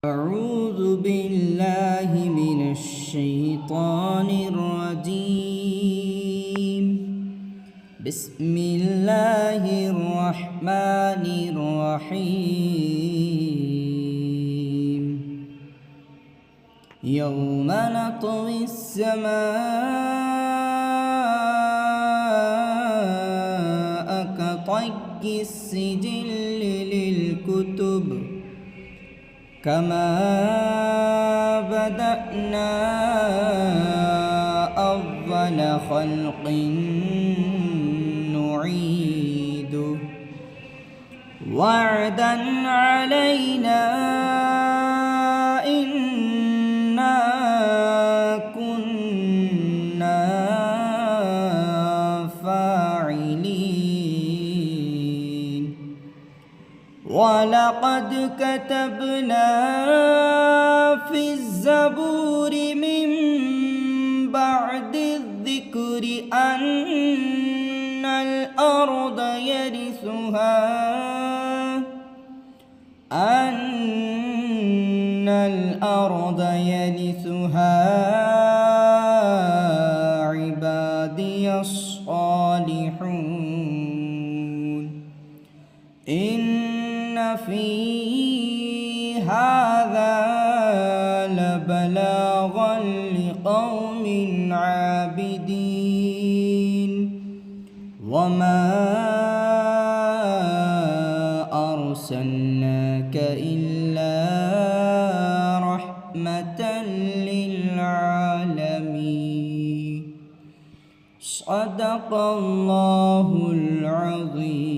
أعوذ بالله من الشيطان الرجيم. بسم الله الرحمن الرحيم. يوم نطوي السماء كطي السجل للكتب كما بدأنا أول خلق نعيده وعدا علينا إنا كنا فاعلين. ولقد كتبنا في الزبور من بعد الذكر أن الأرض يرثها عبادي الصالحون. إن في هذا لبلاغا لقوم عابدين. وما أرسلناك إلا رحمة للعالمين. صدق الله العظيم.